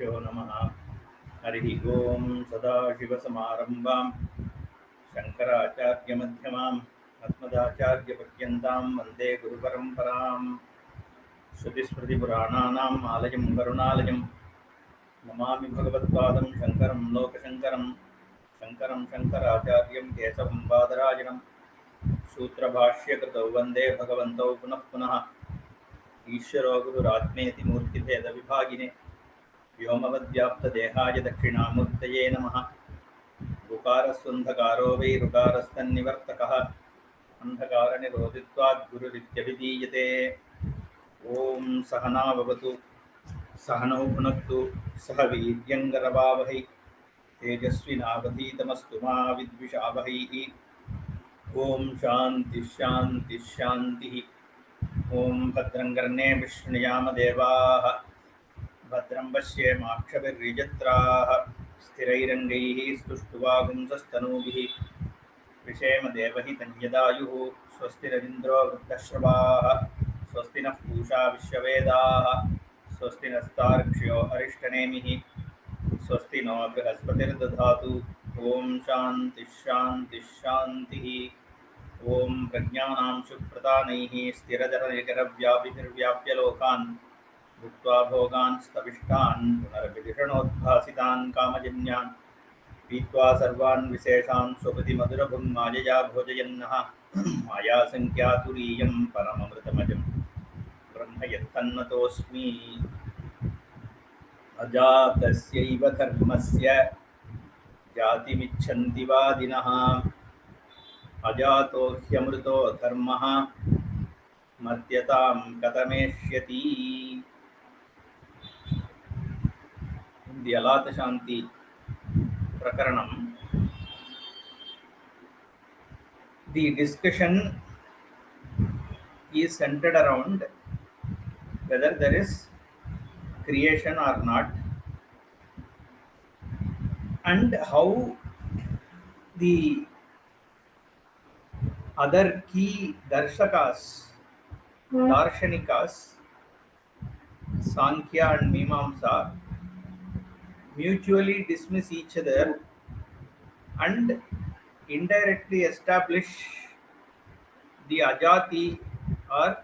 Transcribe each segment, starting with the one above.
श्रीगुरुभ्यो नमः। हरिः ओं। सदाशिवसमारम्भां शङ्कराचार्यमध्यमाम् अस्मदाचार्यपर्यन्तां वन्दे गुरुपरम्पराम्। श्रुतिस्मृतिपुराणानाम् आलयं करुणालयं नमामि भगवत्पादं शङ्करं लोकशङ्करं। शङ्करं शङ्कराचार्यं केशवं बादरायणं सूत्रभाष्यकृतौ वन्दे भगवन्तौ पुनः पुनः। ईश्वरो गुरुरात्मेति मूर्तिभेदविभागिने व्योमवद्व्याप्तदेहाय दक्षिणामूर्तये नमः। ऋकारस्वन्धकारो वै ऋकारस्तन्निवर्तकः अन्धकारनिरोधित्वात् गुरुरित्यभिधीयते। ॐ सहना भवतु सहनौ भुनक्तु सह वीर्यङ्करवावहै तेजस्विनावधीतमस्तु मा विद्विषावहै। ॐ शान्तिः शान्तिः शान्तिः। ॐ भद्रं कर्णेभिः शृणुयामदेवाः भद्रं पश्येमाक्षभिर्यजत्राः स्थिरैरङ्गैः स्तुष्ट्वागुंसस्तनूभिः विषेमदेवहितं यदायुः। स्वस्ति न इन्द्रो वृद्धश्रवाः स्वस्ति नः पूषा विश्ववेदाः स्वस्ति नस्तार्क्ष्यो अरिष्टनेमिः स्वस्ति नो बृहस्पतिर्दधातु। ॐ शान्तिः शान्तिः शान्तिः। ॐ प्रज्ञानां सुप्रदानैः स्थिरजरनिकरव्यापिनिर्व्याप्य लोकान् भुक्त्वा भोगान् स्तविष्टान् पुनरभिधिषणोद्भासितान् कामजन्यान् पीत्वा सर्वान् विशेषान् स्वपतिमधुरभुं मायया भोजयन्नः मायासङ्ख्यातुरीयं परममृतमजं ब्रह्म यत्तन्नतोऽस्मि। अजातस्यैव धर्मस्य जातिमिच्छन्ति वादिनः अजातो ह्यमृतो धर्मः मर्त्यतां कथमेष्यति। the Alata Shanti Prakaranam, the discussion is centered around whether there is creation or not, and how the other key darshakas, darshanikas, Sankhya and Mimamsa, mutually dismiss each other and indirectly establish the ajati or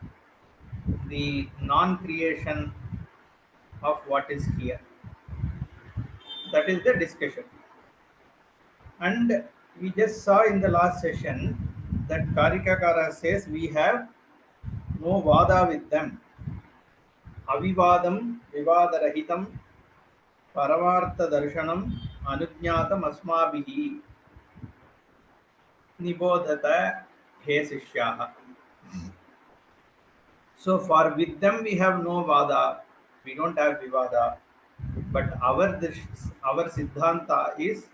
the non-creation of what is here. That is the discussion. And we just saw in the last session that Karikakara says we have no vada with them. Avivadam vivadarahitam paramartha darshanam anujñatam asmabhihi nibodhata he sishyaha. So for with them we have no vada, we don't have vivada, but our siddhanta is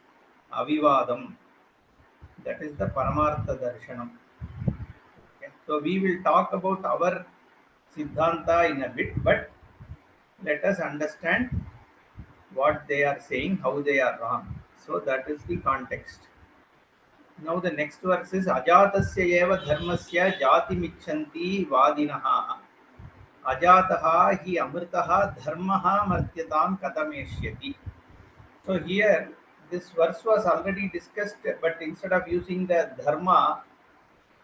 avivadam. That is the paramartha darshanam. Okay. So we will talk about our siddhanta in a bit, but let us understand what they are saying, how they are wrong. So that is the context. Now the next verse is Ajatasya eva dharmasya jati michanti vadinaha ajataha hi amritaha dharmaha martyatam katameshyati. So here this verse was already discussed, but instead of using the dharma,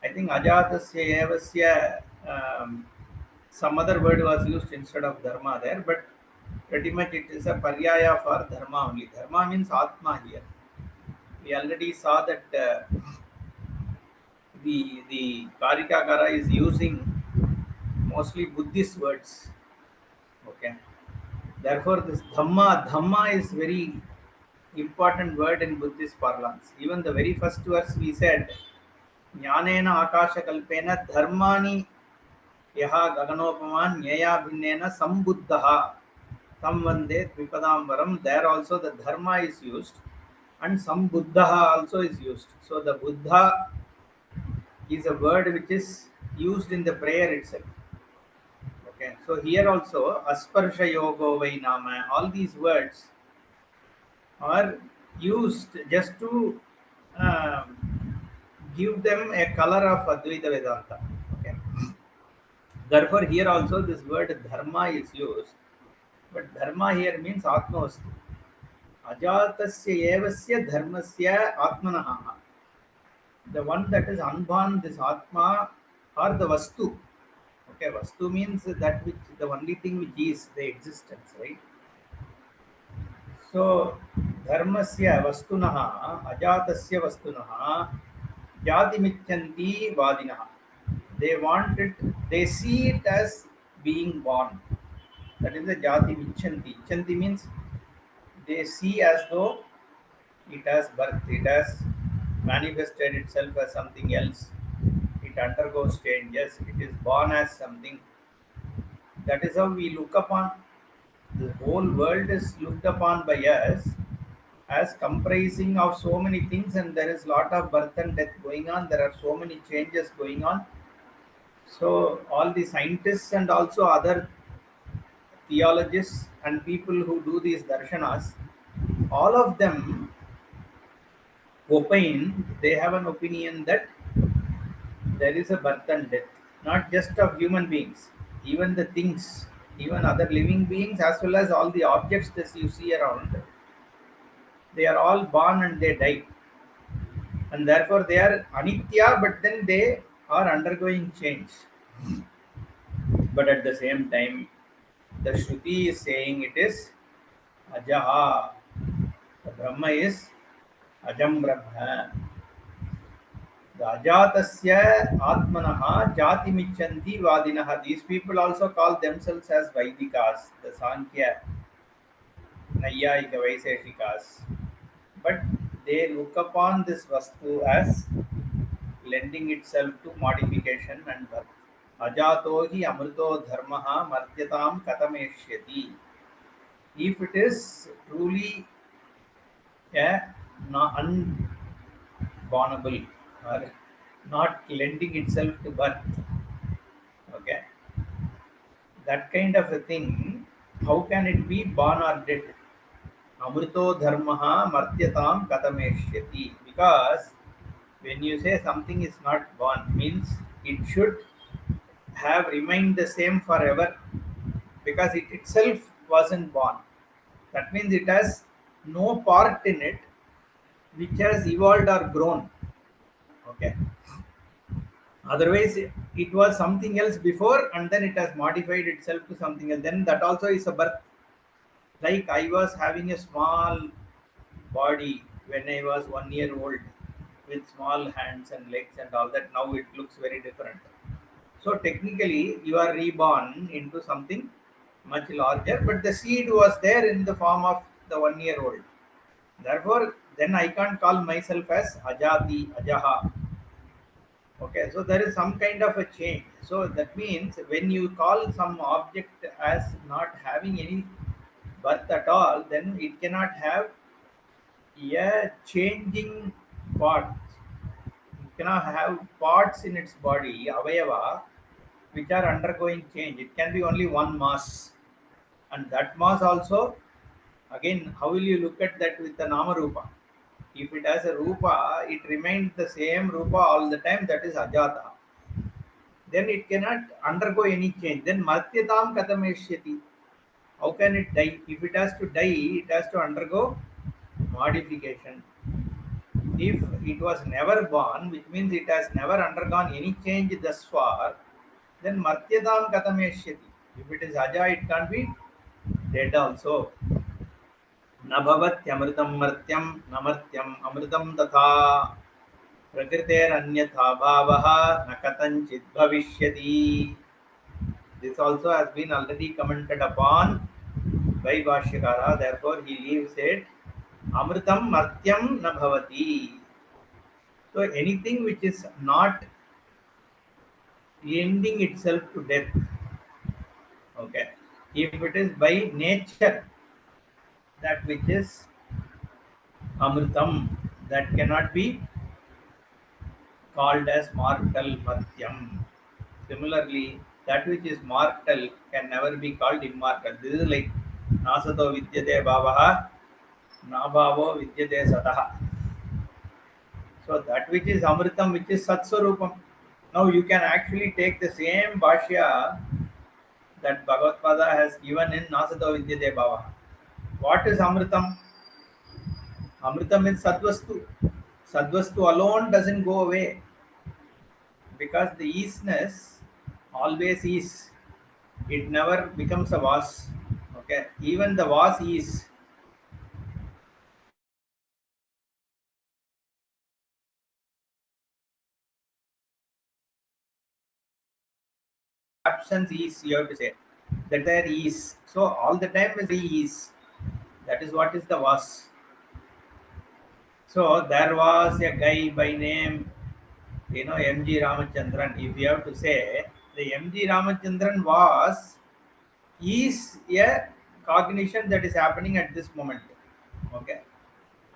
I think ajatasya evasya some other word was used instead of dharma there, but pretty much it is a paryaya for dharma only. Dharma means atma here. We already saw that the Karikakara is using mostly Buddhist words. Okay. Therefore, this dhamma is very important word in Buddhist parlance. Even the very first verse we said, Jnanena akasha kalpena dharmani yaha gaganopaman nyaya bhinnena sambuddhaha tam vande dvipadamvaram. There also the dharma is used and sambuddhaha also is used. So the Buddha is a word which is used in the prayer itself. Okay. So here also asparsha yogo vai nama, all these words are used just to give them a color of Advaita Vedanta. Okay. Therefore, here also this word dharma is used. But dharma here means atmavastu. Ajatasya evasya dharmasya atmanaha. The one that is unborn, this atma or the vastu. Okay, vastu means that which the only thing which is the existence, right? So dharmasya vastunaha ajatasya vastunaha jatimichanti vadinaha. They want it, they see it as being born. That is the jati vichanti. Vichanti means they see as though it has birth, it has manifested itself as something else. It undergoes change. Yes, it is born as something. That is how we look upon the whole world is looked upon by us as comprising of so many things, and there is lot of birth and death going on. There are so many changes going on. So all the scientists and also other theologists and people who do these darshanas, all of them opine, they have an opinion that there is a birth and death, not just of human beings, even the things, even other living beings, as well as all the objects that you see around, they are all born and they die. And therefore they are anitya, but then they are undergoing change. But at the same time, the Shruti is saying it is Ajaha. The Brahma is Ajam Brahma. The Ajatasya Atmanaha Jati Michanti Vadinaha. These people also call themselves as Vaidikas, the Sankhya, Nayayika Vaiseshikas. But they look upon this Vastu as lending itself to modification and birth. Ajato hi amrito dharmaha martyatam katameshyati. If it is truly a unbornable or not lending itself to birth, okay, that kind of a thing, how can it be born or dead? Amrito dharmaha martyatam katameshyati. Because when you say something is not born, means it should have remained the same forever, because it itself wasn't born. That means it has no part in it which has evolved or grown. Okay. Otherwise, it was something else before and then it has modified itself to something else. Then that also is a birth. Like I was having a small body when I was 1 year old with small hands and legs and all that. Now it looks very different. So technically, you are reborn into something much larger, but the seed was there in the form of the 1 year old. Therefore, then I can't call myself as Ajati, Ajaha. Okay, so there is some kind of a change. So that means when you call some object as not having any birth at all, then it cannot have a changing part. It cannot have parts in its body, avayava, which are undergoing change. It can be only one mass. And that mass also, again, how will you look at that with the Nama Rupa? If it has a Rupa, it remains the same Rupa all the time, that is Ajata. Then it cannot undergo any change. Then Martyatam Katameshyati. How can it die? If it has to die, it has to undergo modification. If it was never born, which means it has never undergone any change thus far, then Martyatam Katameshyati. If it is Aja, it can't be dead also. न भवत्यमृतं मर्त्यं न मर्त्यम् अमृतं तथा प्रकृतेरन्यथा भावः न कथञ्चित् भविष्यति. This also has been already commented upon by Bhashyakara. Therefore, he leaves it Amritam Martyam na bhavati. So anything which is not ending itself to death, okay, if it is by nature that which is Amritam, that cannot be called as mortal Martyam. Similarly, that which is mortal can never be called immortal. This is like Nasato Vidyate Bhavaha, Nabhavo Vidyate Sataha. So that which is Amritam, which is Satswarupam. Now you can actually take the same Bhashya that Bhagavad Pada has given in Nasato Vidyate Bhava. What is Amritam? Amritam is Sadvastu. Sadvastu alone doesn't go away because the isness always is. It never becomes a was. Okay, even the was is. Absence is, you have to say that there is. So all the time is. That is what is the was. So there was a guy by name, MG Ramachandran. If you have to say, the MG Ramachandran was is a cognition that is happening at this moment. Okay,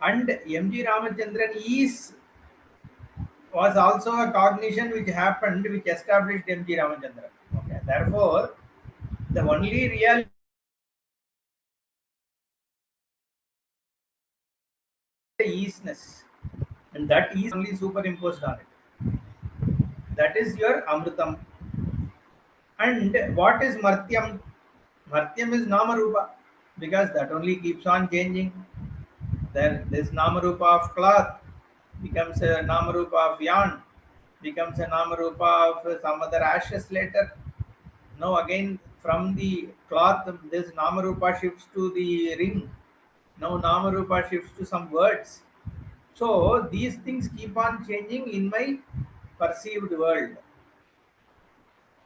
and MG Ramachandran is was also a cognition which happened, which established MG Ramachandran. Okay, therefore the only real isness, and that is only superimposed on it. That is your Amritam. And what is Martyam? Martyam is Namarupa because that only keeps on changing. Then this Namarupa of cloth becomes a Namarupa of yarn, becomes a Namarupa of some other ashes later. Now again from the cloth, this Namarupa shifts to the ring. Now Namarupa shifts to some words. So these things keep on changing in my perceived world.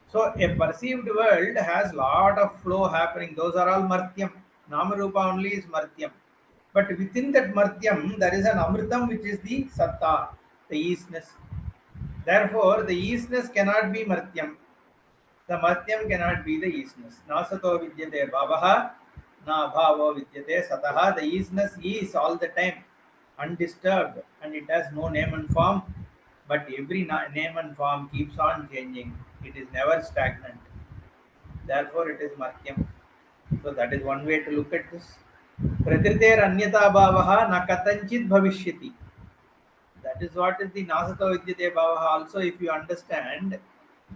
So a perceived world has lot of flow happening. Those are all Martyam. Namarupa only is Martyam. But within that Martyam, there is an Amritam which is the Satta, the eastness. Therefore, the eastness cannot be Martyam. The Martyam cannot be the eastness. Nasato vidyate bhavaha, na bhavo vidyate sataha. The eastness is all the time undisturbed and it has no name and form. But every name and form keeps on changing. It is never stagnant. Therefore, it is Martyam. So that is one way to look at this. Prakriter anyata bhavaha na katanchit bhavishyati. That is what is the Nasato Vidyate Bhavaha. Also, if you understand,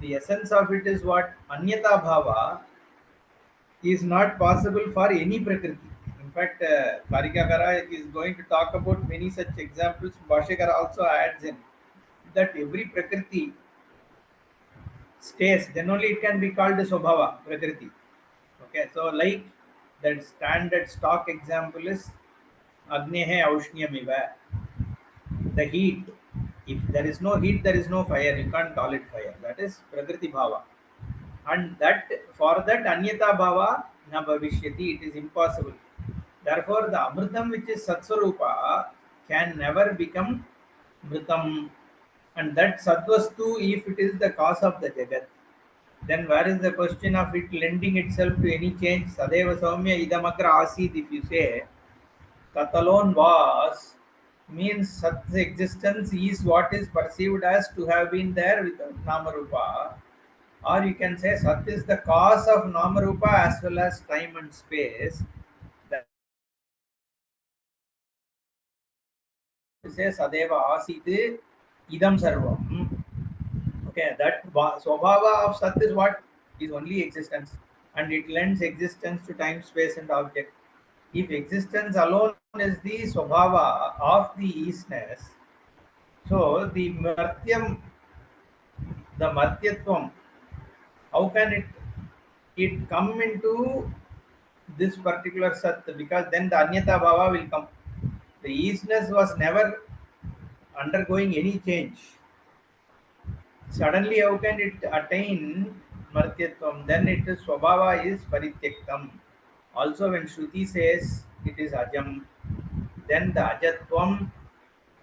the essence of it is what Anyata Bhava is not possible for any Prakriti. In fact, Karika is going to talk about many such examples. Bhashyakara also adds in that every Prakriti stays, then only it can be called a Swabhava Prakriti. Okay, so like that standard stock example is Agnehe Aushnyamiva, the heat. If there is no heat, there is no fire. You can't call it fire. That is Prakriti Bhava. And that for that Anyata Bhava na Bhavishyati, it is impossible. Therefore, the Amritam which is Satsvarupa can never become Mritam. And that Satvastu, if it is the cause of the Jagat, then where is the question of it lending itself to any change? Sadeva Saumya Idamagra Asid, if you say, that alone was means such existence is what is perceived as to have been there with Namarupa, or you can say Sat is the cause of Namarupa as well as time and space. That to say Sadeva Asit Idam Sarvam. Okay, that Swabhava of Sat is what is only existence, and it lends existence to time, space, and object. If existence alone is the Swabhava of the Eastness, so the Martyatvam, how can it come into this particular Sat? Because then the Anyata Bhava will come. The Eastness was never undergoing any change. Suddenly, how can it attain Martyatvam? Then it is Swabhava is Parityaktam. Also, when Shruti says it is Ajam, then the Ajatvam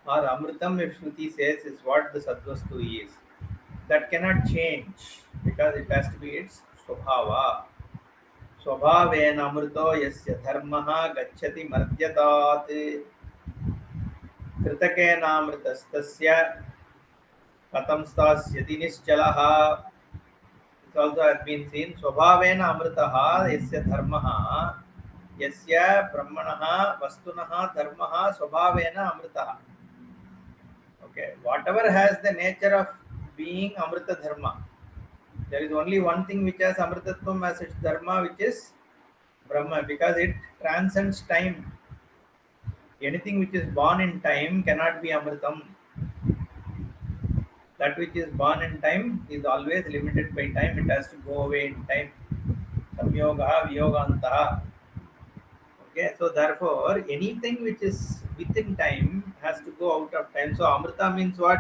or Amritam, if Shruti says, is what the Sadvastu is. That cannot change because it has to be its Swabhava. स्वभावेन अमृतो यस्य धर्मः गच्छति मर्त्यतात् कृतकेनामृतस्तस्य कथं स्थास्यति निश्चलः. It also has been seen स्वभावेन अमृतः यस्य धर्मः यस्य ब्रह्मणः वस्तुनः धर्मः स्वभावेन अमृतः. Okay, whatever has the nature of being amrita dharma, There is only one thing which has Amritatvam as its dharma, which is Brahma, because it transcends time. Anything which is born in time cannot be Amritam. That which is born in time is always limited by time. It has to go away in time. Samyoga, Vyogantaha. Okay, so therefore, anything which is within time has to go out of time. So Amrita means what?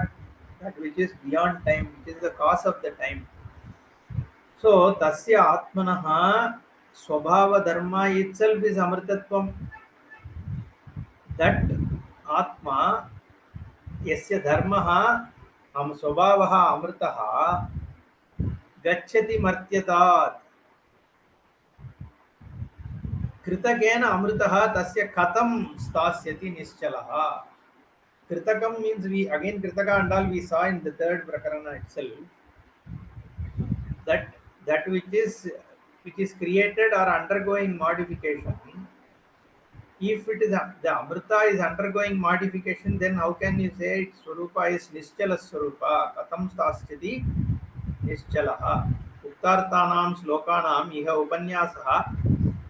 That which is beyond time, which is the cause of the time. So tasya atmanaha swabhava dharma itself is amritatvam. That atma यस्य धर्मः स्वभावः अमृतः गच्छति मर्त्यतात् कृतकेन अमृतः तस्य कथं स्थास्यति निश्चलः. Kritakam means we again Kritaka and all we saw in the third prakarana itself, that that which is created or undergoing modification. If it is the Amrita is undergoing modification, then how can you say its Swarupa is Nischala Swarupa? Katam Staschati Nischalaha. Uktartanam Slokanam Iha Upanyasaha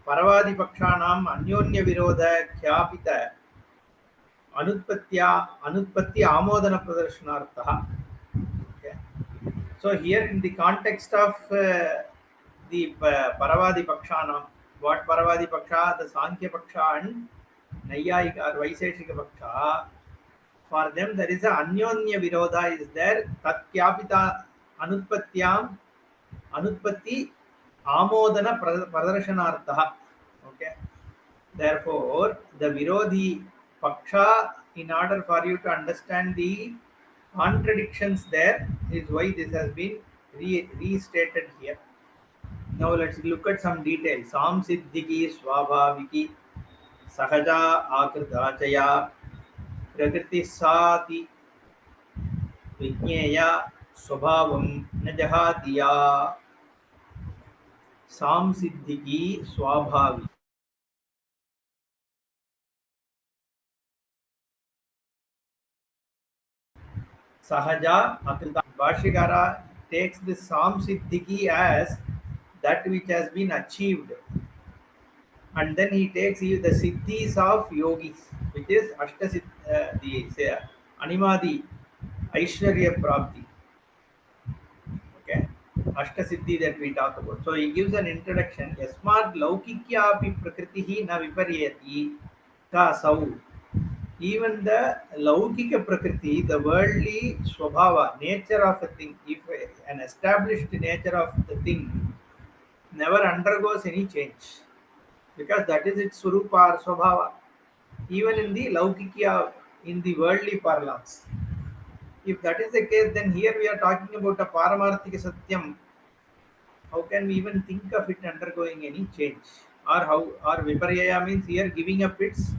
Paravadipakshanam Anyonya Virodha Khyapita Anutpatti Amodana Pradarshanartha. Okay. So here in the context of the Paravadi Pakshanam, what Paravadi Paksha, the Sankhya Paksha and Nayayika or Vaiseshika Paksha, for them there is a Anyonya Virodha is there, Tatkyapita Anutpatyam, Anutpatti Amodana Pradarshanartha. Okay. Therefore, the Virodhi Paksha, in order for you to understand the contradictions there, is why this has been restated here. Now let's look at some details. Samsiddhiki, Swabhaviki, Sahaja, Akritachaya, Prakriti Sati, Vijnaya, Swabhavam, Najahatiya, Samsiddhiki, Swabhaviki. Sahaja Akrita. Bhashikara takes the Samsiddhiki as that which has been achieved, and then he takes the siddhis of yogis, which is the say, Animadi Aishwarya Prapti. Okay, Ashtasiddhi that we talk about. So he gives an introduction. Yasmad Laukikya api prakritihi na viparyati ka sau. Even the Laukika Prakriti, the worldly Swabhava, nature of a thing, if an established nature of the thing never undergoes any change, because that is its Surupa or Swabhava, even in the Laukikya, in the worldly parlance. If that is the case, then here we are talking about a Paramarthika Satyam. How can we even think of it undergoing any change? Or how, or Viparyaya means here giving up its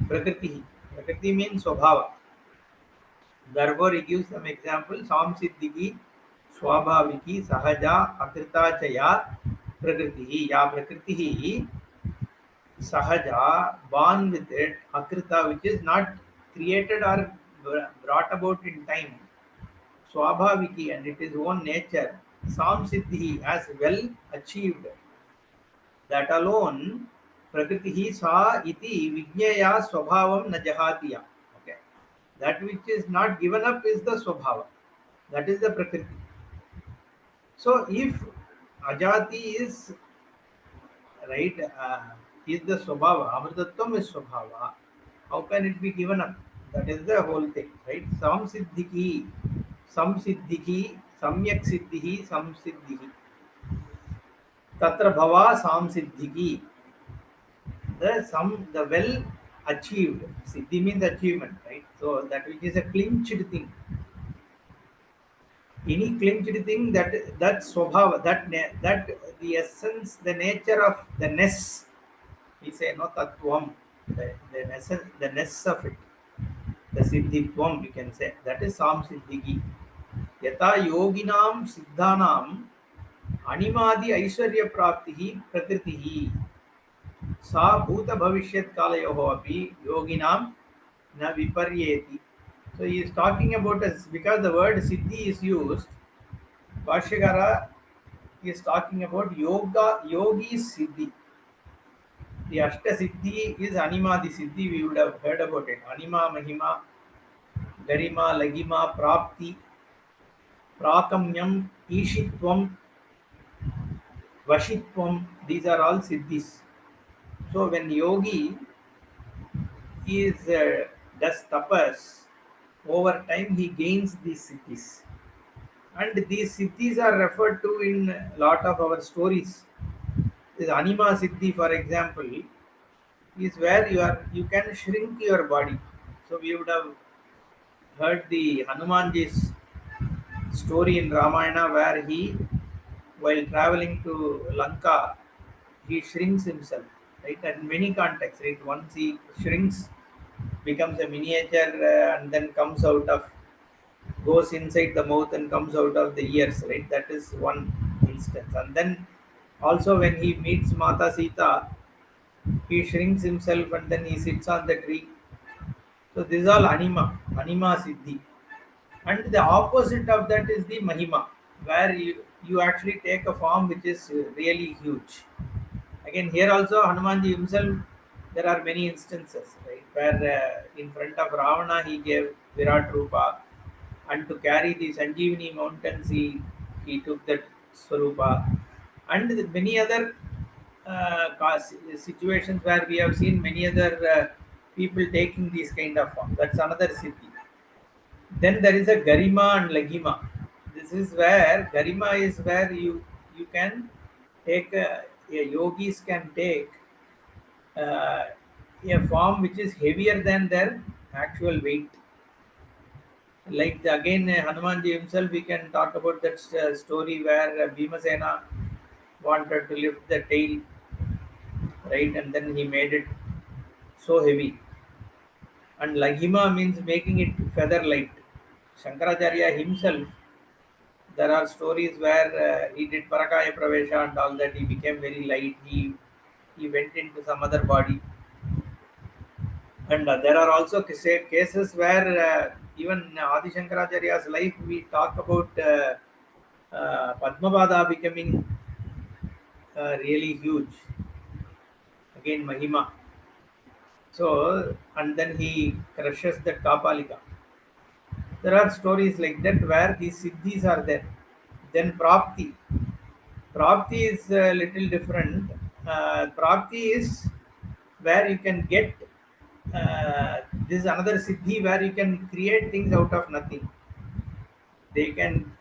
Prakriti. Prakriti means Swabhava. Therefore, he gives some example. Samsiddhiki, Swabhaviki, Sahaja, Akritachaya, Prakriti. Ya Prakriti, Sahaja, born with it, Akrita, which is not created or brought about in time. Swabhaviki, and it is own nature. Samsiddhi, as well achieved. That alone, Prakriti sa iti Vijnaya Swabhavam na jahatiya. Okay. That which is not given up is the Swabhava. That is the Prakriti. So if Ajati is right, is the Swabhava, Amritatvam is Swabhava, how can it be given up? That is the whole thing, right? Samsiddhiki, Samyak Siddhihi, Samsiddhihi. Tatra Bhava Samsiddhiki. The well achieved. Siddhi means achievement, right? So that which is a clinched thing. Any clinched thing that swabhava, that the essence, the nature of the ness, we say no tattvam, the ness of it, the siddhitvam we can say, that is sam siddhiki. Yata yoginam siddhanam animadi aishwarya praptihi prakritihi sa bhuta bhavishyat kalayoho api yoginam na viparyeti. So he is talking about us because the word siddhi is used. Bhashyakara is talking about yoga, yogi siddhi. The Ashta Siddhi is Anima the Siddhi, we would have heard about it. Anima, Mahima, Garima, Lagima, Prapti, Prakamyam, Ishitvam, Vashitvam, these are all Siddhis. So when yogi is does tapas, over time he gains these siddhis. And these siddhis are referred to in a lot of our stories. This Anima Siddhi, for example, is where you can shrink your body. So we would have heard the Hanumanji's story in Ramayana where he, while traveling to Lanka, he shrinks himself, right? And in many contexts, right? Once he shrinks, becomes a miniature, and then comes out of, goes inside the mouth and comes out of the ears, right? That is one instance. And then also when he meets Mata Sita, he shrinks himself and then he sits on the tree. So this is all anima siddhi. And the opposite of that is the mahima, where you actually take a form which is really huge. Again, here also Hanumanji himself, there are many instances, right, where in front of Ravana he gave Virat Rupa, and to carry the Sanjeevani mountains he took that Swarupa, and many other situations where we have seen many other people taking these kind of form. That's another siddhi. Then there is a Garima and Lagima. This is where Garima is where you can take yogis can take uh, a form which is heavier than their actual weight. Like again, Hanumanji himself, we can talk about that story where Bhimasena wanted to lift the tail, right, and then he made it so heavy. And Laghima means making it feather light. Shankaracharya himself, there are stories where he did Parakaya Pravesha and all that. He became very light. He went into some other body, and there are also cases where even Adi Shankaracharya's life, we talk about Padmapada becoming really huge. Again, Mahima. So, and then he crushes the Kapalika. There are stories like that where these siddhis are there. Then Prapti. Prapti is a little different. Prapti is where you can get this is another siddhi where you can create things out of nothing. They can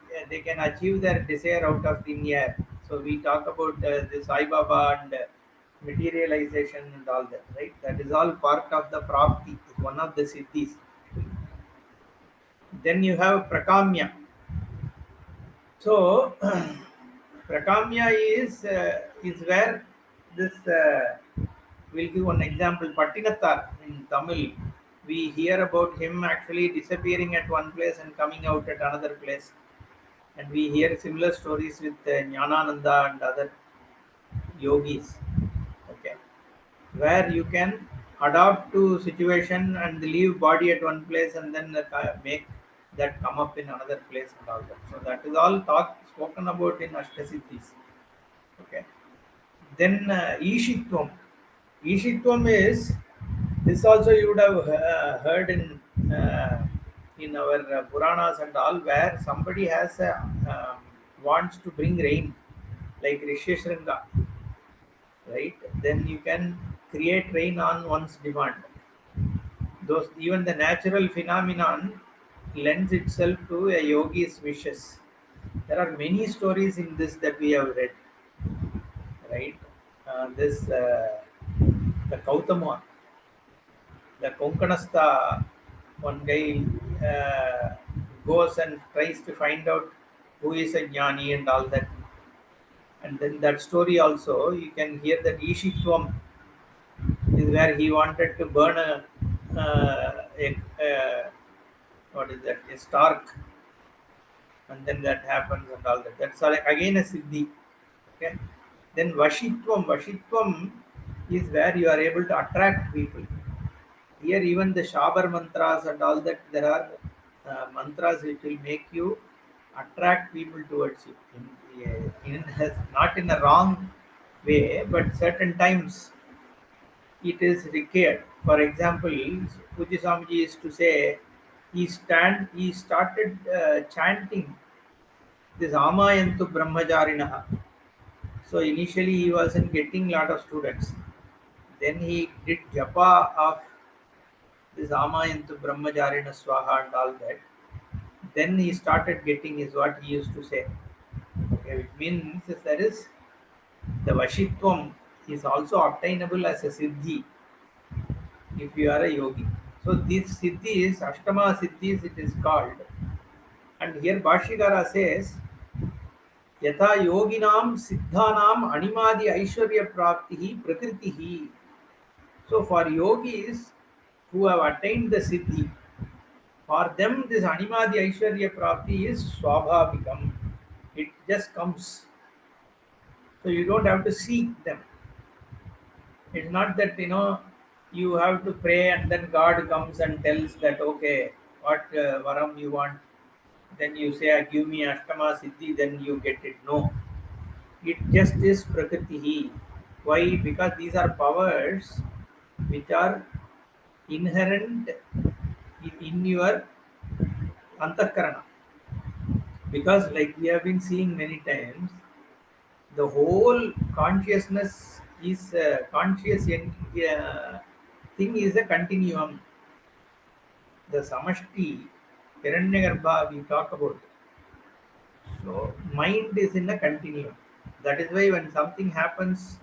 achieve their desire out of thin air. So we talk about the Sai Baba and materialization and all that, right? That is all part of the Prapti, one of the siddhis. Then you have Prakamya. So Prakamya is where this. We'll give one example. Pattinattar in Tamil, we hear about him actually disappearing at one place and coming out at another place, and we hear similar stories with Jnanananda and other yogis. Okay, where you can adapt to situation and leave body at one place and then make that come up in another place and all that. So that is all spoken about in Ashtasiddhis. Okay. Then Ishitvam. Ishitvam is this also you would have heard in our Puranas and all, where somebody has wants to bring rain, like Risheshringa, right? Then you can create rain on one's demand. Those even the natural phenomenon lends itself to a yogi's wishes. There are many stories in this that we have read, right? This the Kautama, the Konkanasta, one guy goes and tries to find out who is a jnani and all that. And then that story also, you can hear that Ishitvam is where he wanted to burn a what is that, a stark, and then that happens and all that. That's again a siddhi. Okay. Then Vashitvam is where you are able to attract people. Here, even the Shabar mantras and all that, there are mantras which will make you attract people towards you not in a wrong way, but certain times it is required. For example, Puji Swamiji used to say he started chanting this Amayantu Brahmajarinaha. So initially he wasn't getting lot of students. Then he did japa of this Amayantu Brahmajarina Swaha and all that. Then he started getting is what he used to say. Okay, which means is there is the Vashitvam is also obtainable as a Siddhi if you are a yogi. So this Siddhi is Ashtama Siddhis it is called. And here Bhashikara says यथा योगिनां सिद्धानां अणिमादि ऐश्वर्य प्राप्तिः प्रकृतिः. So for yogis who have attained the siddhi, for them this animadi aishwarya prapti is swabhavikam. It just comes. So you don't have to seek them. It's not that you have to pray and then God comes and tells that okay, what varam you want. Then you say, give me ashtama siddhi, then you get it. No, it just is prakriti. Why? Because these are powers which are inherent in your antakarana. Because, like we have been seeing many times, the whole consciousness is thing is a continuum. The samashti, Hiranyagarbha, we talk about. So, mind is in a continuum. That is why when something happens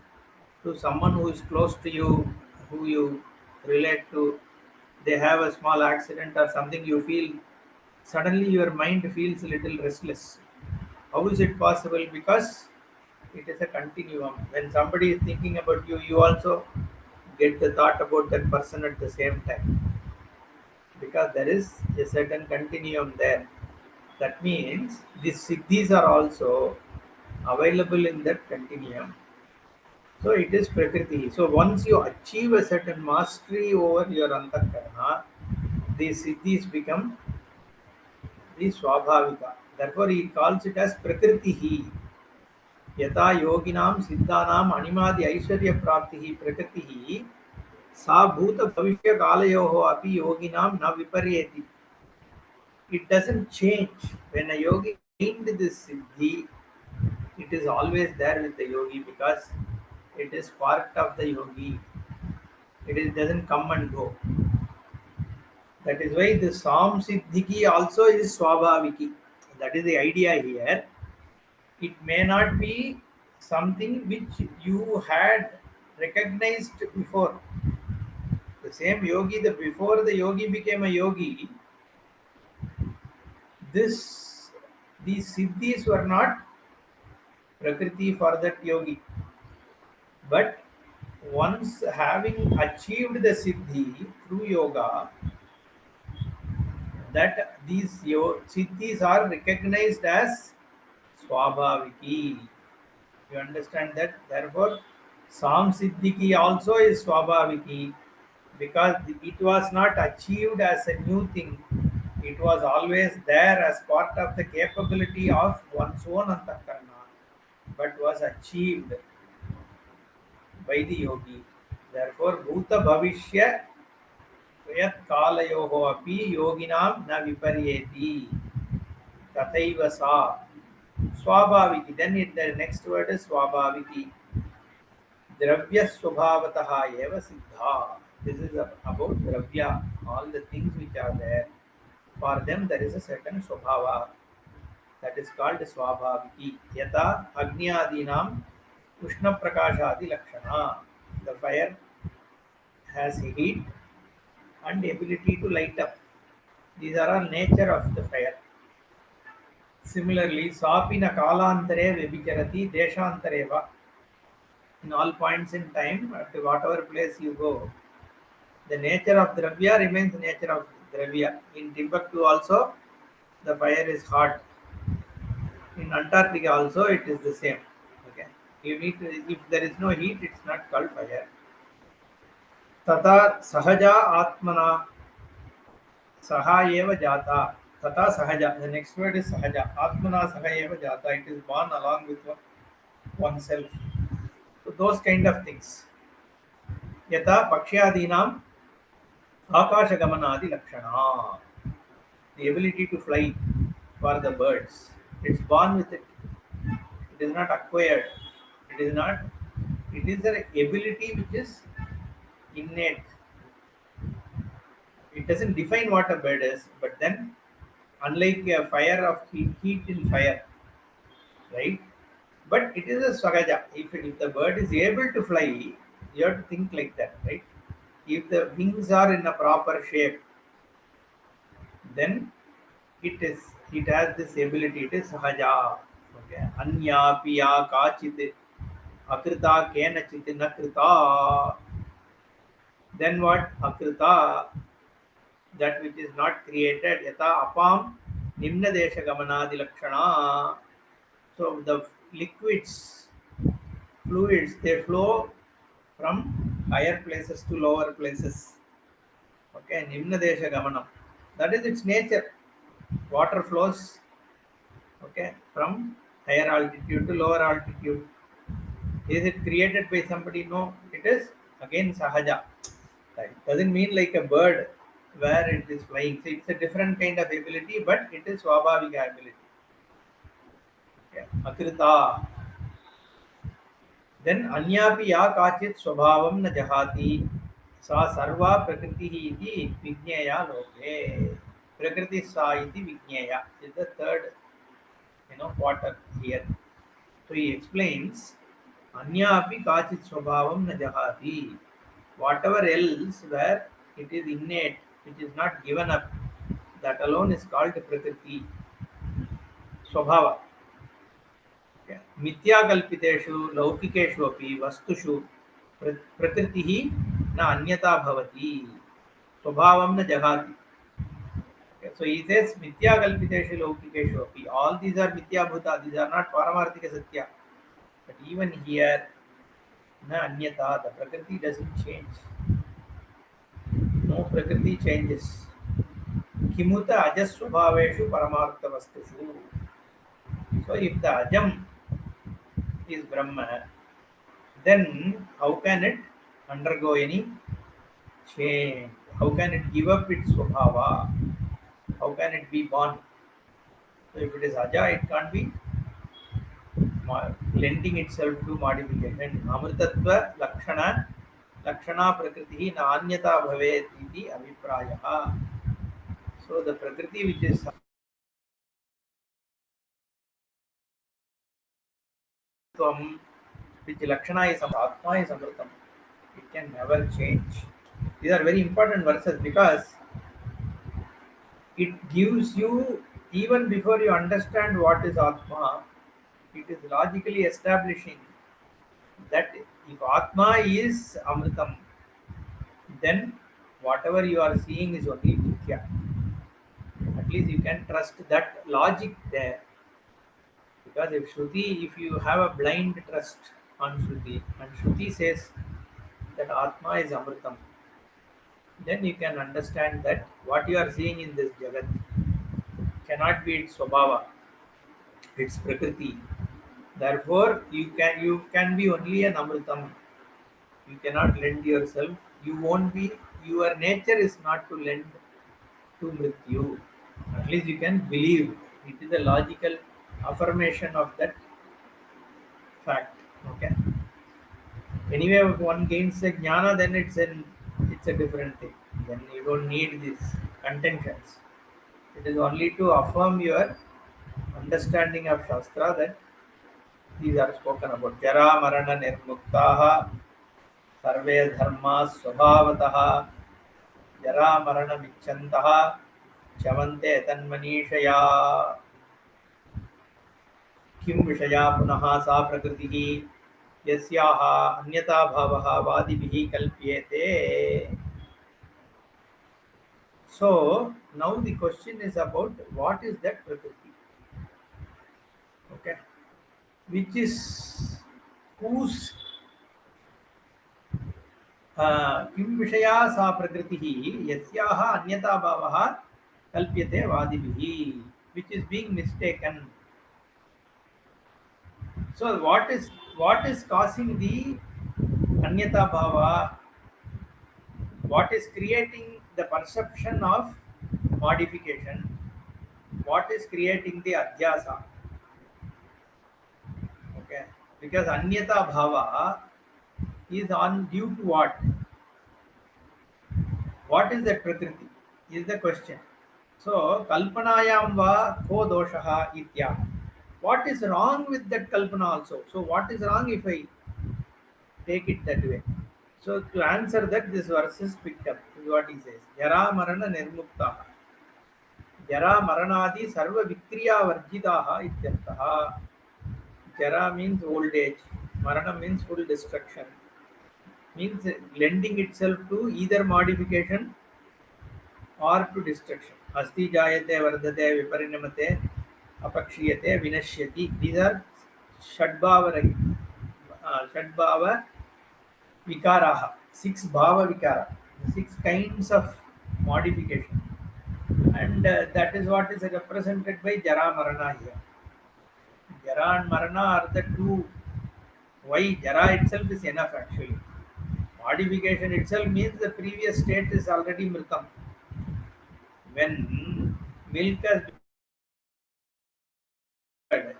to someone who is close to you, who you relate to, they have a small accident or something, you feel suddenly your mind feels a little restless. How is it possible? Because it is a continuum. When somebody is thinking about you, you also get the thought about that person at the same time. Because there is a certain continuum there. That means these siddhis are also available in that continuum. So it is Prakriti. So once you achieve a certain mastery over your antakarana, these siddhis become the swabhavika. Therefore he calls it as Prakritihi. यथा योगिनां सिद्धानां अणिमादि ऐश्वर्य प्राप्तिः प्रकृतिः सा भूत भविष्य कालयोः अपि योगिनां न विपर्येति. It doesn't change. When a yogi gained this siddhi, it is always there with the yogi because it is part of the yogi. Doesn't come and go. That is why the Sam Siddhiki also is Swabhaviki. That is the idea here. It may not be something which you had recognized before. The same yogi, before the yogi became a yogi, this these siddhis were not prakriti for that yogi. But once having achieved the siddhi through yoga, that these siddhis are recognized as swabhaviki. You understand that? Therefore, Sam Siddhiki also is swabhaviki because it was not achieved as a new thing. It was always there as part of the capability of one's own antakarna, but was achieved by the yogi. Therefore, Bhuta Bhavishya Yat Kalayoho api yoginam na viparyeti tathaiva sa swabhaviki. Then the next word is swabhaviki. Dravya swabhavataha eva siddha. This is about dravya, all the things which are there. For them, there is a certain swabhava that is called swabhaviki. Yata agnyadinam ushna prakashadi lakshana. The fire has heat and ability to light up. These are all nature of the fire. Similarly, sapina kalantare vibhicharati deshantareva. In all points in time, at whatever place you go, the nature of dravya remains nature of dravya. In Timbuktu also, the fire is hot. In Antarctica also, it is the same. Okay, you need to, if there is no heat, it's not called fire. Tata sahaja atmana saha eva jata Tata sahaja. The next word is sahaja. Atmana sahayeva jata. It is born along with oneself. So those kind of things. Yata pakshyadinam akashagamanaadi lakshana. The ability to fly for the birds. It's born with it. It is not acquired. It is not. It is an ability which is innate. It doesn't define what a bird is, but then, unlike a fire of heat in fire, right? But it is a swagaja. If the bird is able to fly, you have to think like that, right? If the wings are in a proper shape, then it has this ability. It is sahaja. Okay. Anya piya kachit akrita kenachit nakrita. Then what? Akrita, that which is not created. Yata apam nimna desha gamanadi lakshana. So the liquids, fluids, they flow from higher places to lower places. Okay, nimna desha gamanam. That is its nature. Water flows, okay, from higher altitude to lower altitude. Is it created by somebody? No, it is again sahaja. Right. Doesn't mean like a bird where it is flying. So it's a different kind of ability, but it is swabhavika ability. Okay. Akrita. Then अन्यापि या काचित् स्वभावं न जहाति सा सर्वा प्रकृतिः इति विज्ञेया लोके. Prakriti sa iti विज्ञेया is the third quarter here. So he explains अन्यापि काचित् स्वभावं न जहाति. Whatever else where it is innate, which is not given up, that alone is called prakriti, swabhava. मिथ्याकल्पितेषु लौकिकेषु अपि वस्तुषु प्रकृतिः न अन्यथा भवति, स्वभावं न जहाति. So he says मिथ्याकल्पितेषु लौकिकेषु अपि, all these are मिथ्याभूता, these are not पारमार्थिक सत्या, but even here न अन्यथा, the prakriti doesn't change, no prakriti changes. किमुत अजस्वभावेषु परमार्थ वस्तुषु. So if the ajam is Brahma, then how can it undergo any change? How can it give up its swabhava? How can it be born? So if it is aja, it can't be lending itself to modification. Amritatva lakshana prakriti na anyata bhavet iti abhiprayah. So the prakriti which is which lakshana is atma is amritam. It can never change. These are very important verses because it gives you, even before you understand what is atma, it is logically establishing that if atma is amritam, then whatever you are seeing is only mithya. At least you can trust that logic there. Because if you have a blind trust on Shruti, and Shruti says that Atma is Amritam, then you can understand that what you are seeing in this Jagat cannot be its Swabhava, its Prakriti. Therefore, you can be only an Amritam. You cannot lend yourself. You won't be. Your nature is not to lend to Mrityu. At least you can believe. It is a logical affirmation of that fact. Okay. Anyway, if one gains a jnana, then it's a different thing. Then you don't need these contentions. It is only to affirm your understanding of Shastra that these are spoken about. Jara marana nirmuktaha sarve dharma swabhavatah jara marana vichantaha chavante tanmanishaya किं विषया पुनः सा प्रकृतिः यस्याः अन्यथा भावः वादिभिः कल्प्येते. So now the question is about what is that prakriti? Okay, which is whose किं विषया सा प्रकृतिः यस्याः अन्यथा भावः kalpyate vadibihi, which is being mistaken. So what is causing the anyata bhava? What is creating the perception of modification? What is creating the adhyasa? Okay, because anyata bhava is on due to what? What is that prakriti? Is the question. So kalpanayam va ko doshaha itya. What is wrong with that kalpana also? So what is wrong if I take it that way? So to answer that, this verse is picked up. Is what he says. Jara marana nirmukta. Jara maranadi sarva vikriya varjitaha ityarthaha. Jara means old age. Marana means full destruction. Means lending itself to either modification or to destruction. Asti jayate vardate viparinamate apakshiyate vinashyati. These are Shadbhava Vikaraha. Six Bhava Vikara. Six kinds of modification. And that is what is represented by Jara Marana here. Jara and Marana are the two. Why Jara itself is enough actually. Modification itself means the previous state is already Milkam. When milk has been,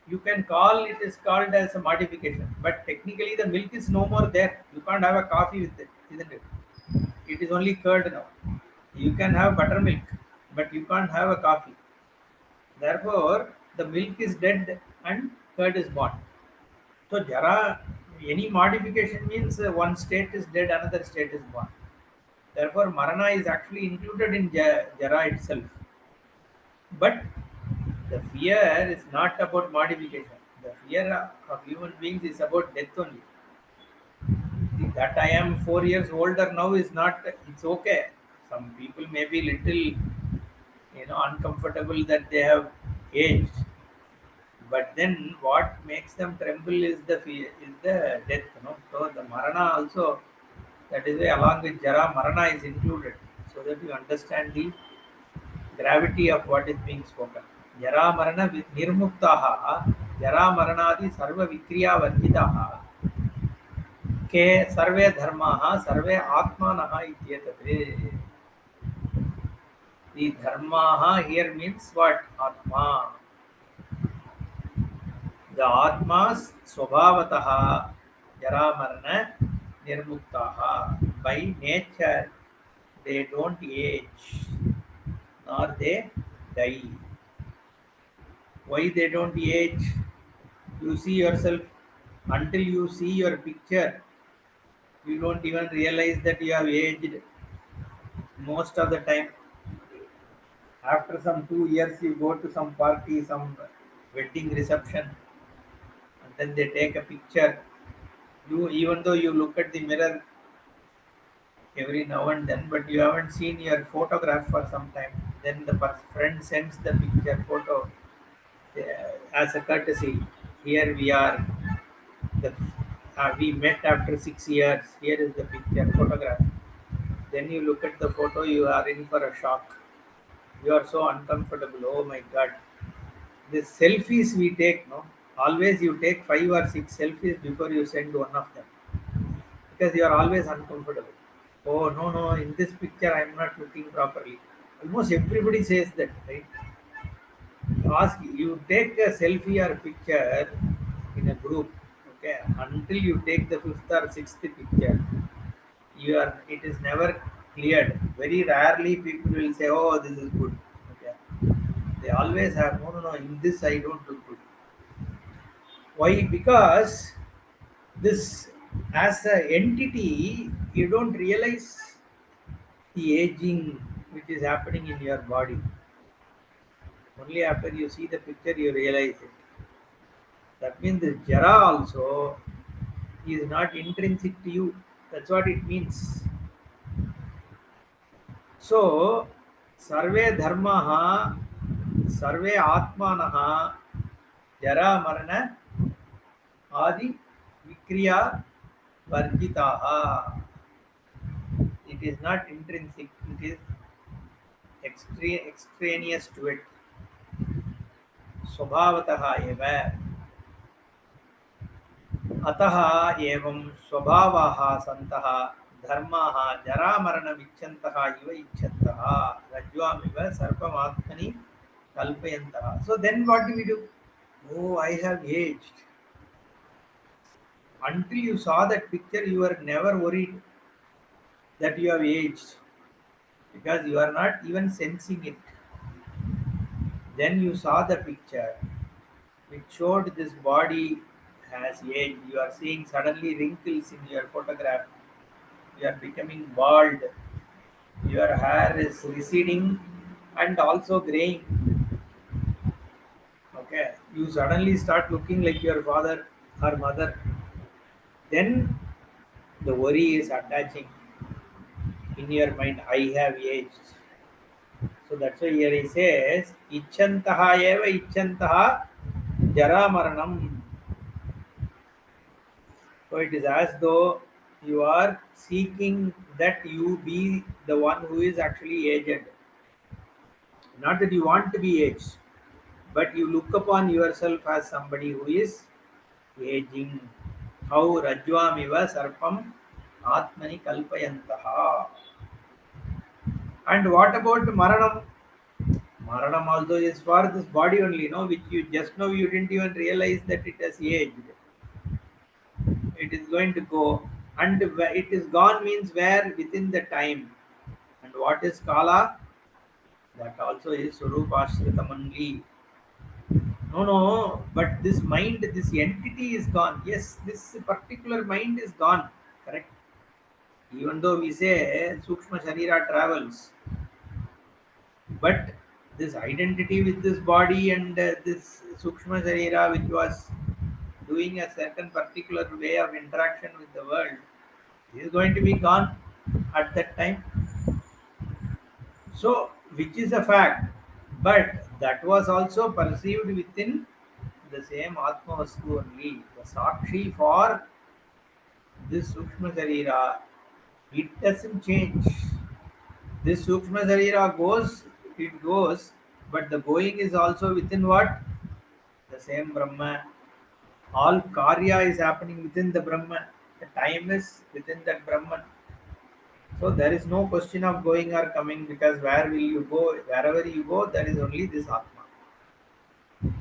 you can call it is called as a modification, but technically the milk is no more there. You can't have a coffee with it, isn't it? It is only curd now. You can have buttermilk, but you can't have a coffee. Therefore, the milk is dead and curd is born. So, Jara, any modification means one state is dead, another state is born. Therefore, Marana is actually included in Jara itself. But the fear is not about modification. The fear of human beings is about death only. That I am 4 years older now is not, it's okay. Some people may be little, uncomfortable that they have aged. But then what makes them tremble is the fear, is the death. So the Marana also, that is why along with Jara, Marana is included, so that you understand the gravity of what is being spoken. Jara Marana Nirmuktaha, Jara Maranadi Sarva Vikriya Varjitaha, Ke Sarve Dharmaha, Sarve Atmanaha Ityetatre. The Dharmaha here means what? Atma. The Atmas Swabhavataha Jara Marana Nirmuktaha. By nature, they don't age, nor they die. Why they don't age? You see yourself, until you see your picture, you don't even realize that you have aged most of the time. After some 2 years, you go to some party, some wedding reception, and then they take a picture. You, even though you look at the mirror every now and then, but you haven't seen your photograph for some time. Then the friend sends the picture photo as a courtesy. Here we are. The, we met after 6 years. Here is the picture photograph. Then you look at the photo, you are in for a shock. You are so uncomfortable. Oh my God! The selfies we take, no. Always you take 5 or 6 selfies before you send one of them, because you are always uncomfortable. Oh no, no! In this picture, I am not looking properly. Almost everybody says that, right? You take a selfie or picture in a group, okay? Until you take the fifth or sixth picture, it is never cleared. Very rarely people will say, "Oh, this is good." Okay, they always have, "No, no, no. In this, I don't look good." Why? Because this, as an entity, you don't realize the aging which is happening in your body. Only after you see the picture, you realize it. That means the Jara also is not intrinsic to you. That's what it means. So, Sarve Dharmaha, Sarve Atmanaha, Jara Marana, Adi Vikriya Varjitaha. It is not intrinsic, it is extraneous to it. स्वभावतः एव अतः एवं स्वभावाः सन्तः धर्माः जरामरणमिच्छन्तः इव इच्छन्तः रज्ज्वामिव सर्पमात्मनि कल्पयन्तः. So then what do we do? Oh, I have aged. Until you saw that picture, you were never worried that you have aged because you are not even sensing it. Then you saw the picture which showed this body has aged. You are seeing suddenly wrinkles in your photograph. You are becoming bald. Your hair is receding and also graying. Okay, you suddenly start looking like your father or mother. Then the worry is attaching in your mind. I have aged. So that's why here he says, Ichantaha eva ichantaha jara maranam. So it is as though you are seeking that you be the one who is actually aged. Not that you want to be aged, but you look upon yourself as somebody who is aging. How Rajvamiva Sarpam Atmani Kalpayantaha. And what about Maranam? Maranam also is for this body only, no? Which you just now you didn't even realize that it has aged. It is going to go, and it is gone means where within the time. And what is Kala? That also is Surupashritam only. No, no, but this mind, this entity is gone. Yes, this particular mind is gone. Correct. Even though we say Sukshma Sharira travels, but this identity with this body and this Sukshma Sharira, which was doing a certain particular way of interaction with the world, is going to be gone at that time. So, which is a fact, but that was also perceived within the same Atma Vastu only. The Sakshi for this Sukshma Sharira, it doesn't change. This Sukshma Sharira goes, it goes, but the going is also within what? The same Brahma. All Karya is happening within the Brahman. The time is within that Brahman. So there is no question of going or coming because where will you go? Wherever you go, there is only this Atma.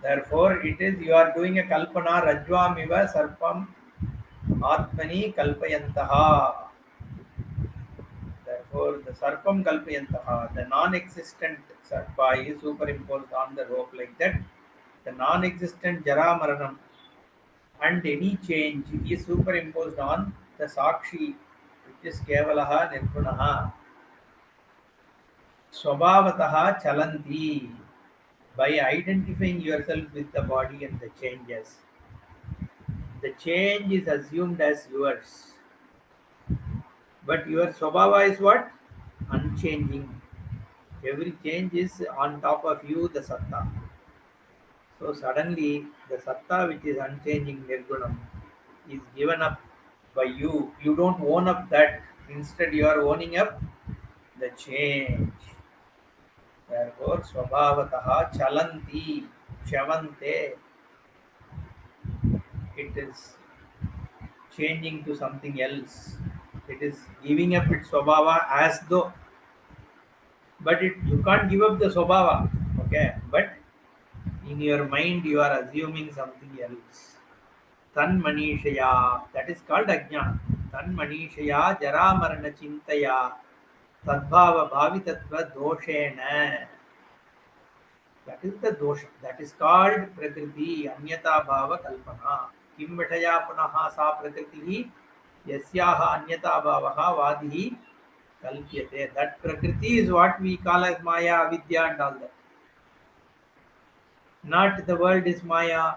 Therefore, it is you are doing a Kalpana Rajvamiva Sarpam Atmani Kalpayantaha. Therefore, the Sarpam Kalpayantaha, the non existent Sarpa is superimposed on the rope like that. The non existent Jara Maranam and any change is superimposed on the Sakshi, which is Kevalaha Nirgunaha. Swabhavataha Chalanti. By identifying yourself with the body and the changes, the change is assumed as yours. But your Swabhava is what? Unchanging. Every change is on top of you, the Satta. So suddenly, the Satta which is unchanging, Nirgunam, is given up by you. You don't own up that. Instead, you are owning up the change. Therefore, Swabhavataha Chalanti, Chavante, it is changing to something else. It is giving up its Swabhava as though, but you can't give up the Swabhava. Okay, but in your mind you are assuming something else. Tan Manishaya, that is called Ajna. Tan Manishaya Jara Marana Chintaya Tadbhava Bhavitatva Doshena. That is the dosha. That is called Prakriti, Anyata Bhava Kalpana. Kim Vishaya Punaha Sa Prakriti Yasyaha Anyata Bhavaha Vadihi Kalpyate. That Prakriti is what we call as Maya, Avidya and all that. Not the world is Maya.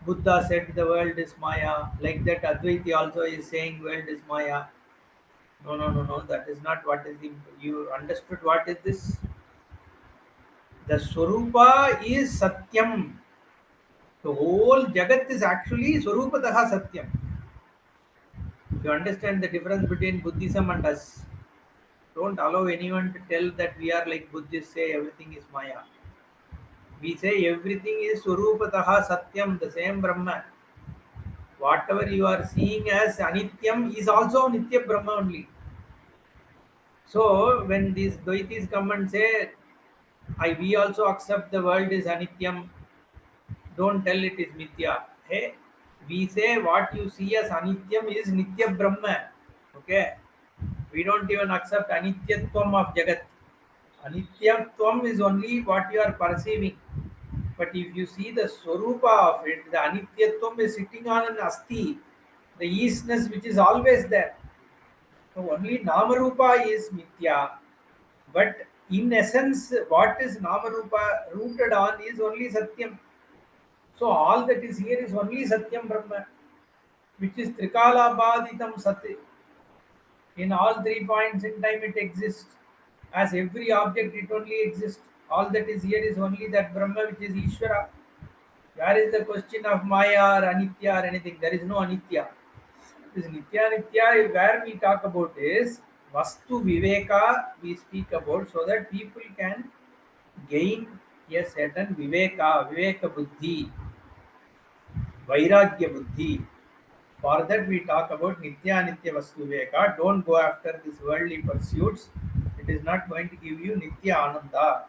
Buddha said the world is Maya. Like that Advaiti also is saying world is Maya. No, no, no, no. That is not what is the, you understood what is this? The Swarupa is Satyam. The whole Jagat is actually Swarupataha Satyam. You understand the difference between Buddhism and us. Don't allow anyone to tell that we are like Buddhists say everything is Maya. We say everything is Surupataha Satyam, the same Brahma. Whatever you are seeing as Anityam is also Nitya Brahma only. So when these Dvaitis come and say, we also accept the world is Anityam, don't tell it is Mithya. Hey, we say what you see as Anityam is Nitya Brahma. Okay? We don't even accept Anityatvam of Jagat. Anityatvam is only what you are perceiving. But if you see the Swarupa of it, the Anityatvam is sitting on an Asti, the eastness which is always there. So only Namarupa is Mithya. But in essence, what is Namarupa rooted on is only Satyam. So all that is here is only Satyam Brahma, which is Trikalabaditam Sat. In all 3 points in time it exists. As every object it only exists. All that is here is only that Brahma which is Ishvara. Where is the question of Maya or Anitya or anything? There is no Anitya. This Nitya Nitya where we talk about is Vastu Viveka we speak about so that people can gain a certain Viveka Buddhi, Vairagya Buddhi. For that we talk about Nitya Nitya Vastu Viveka. Don't go after these worldly pursuits. It is not going to give you Nitya Ananda.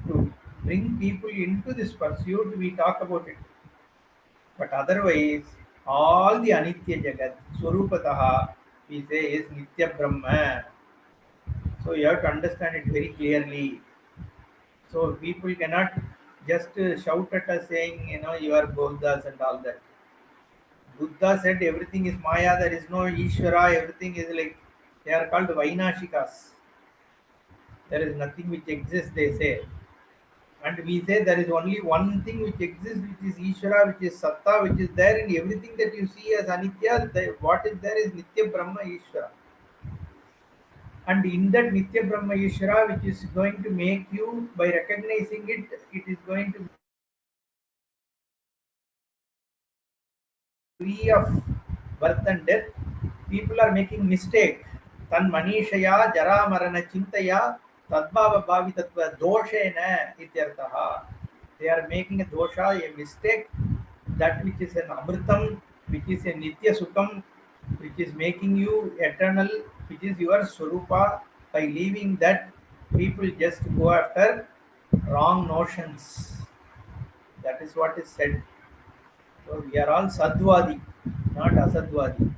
To bring people into this pursuit, we talk about it. But otherwise, all the Anitya Jagat, Swarupataha, we say is Nitya Brahma. So you have to understand it very clearly. So people cannot just shout at us saying, you are Buddhas and all that. Buddha said everything is Maya, there is no Ishvara, everything is like, they are called Vainashikas. There is nothing which exists, they say. And we say there is only one thing which exists, which is Ishvara, which is Satta, which is there in everything that you see as Anitya. What is there is Nitya Brahma Ishvara. And in that Nitya Brahma Ishvara, which is going to make you, by recognizing it, it is going to be free of birth and death. People are making mistake. Tan Manishaya Jara Marana Chintaya Tadbhava Bhavitatva Doshena Ityartaha. They are making a dosha, a mistake, that which is an Amritam, which is a Nitya Sukham, which is making you eternal, which is your Swarupa. By leaving that, people just go after wrong notions. That is what is said. So we are all Sadvadi, not Asadvadi.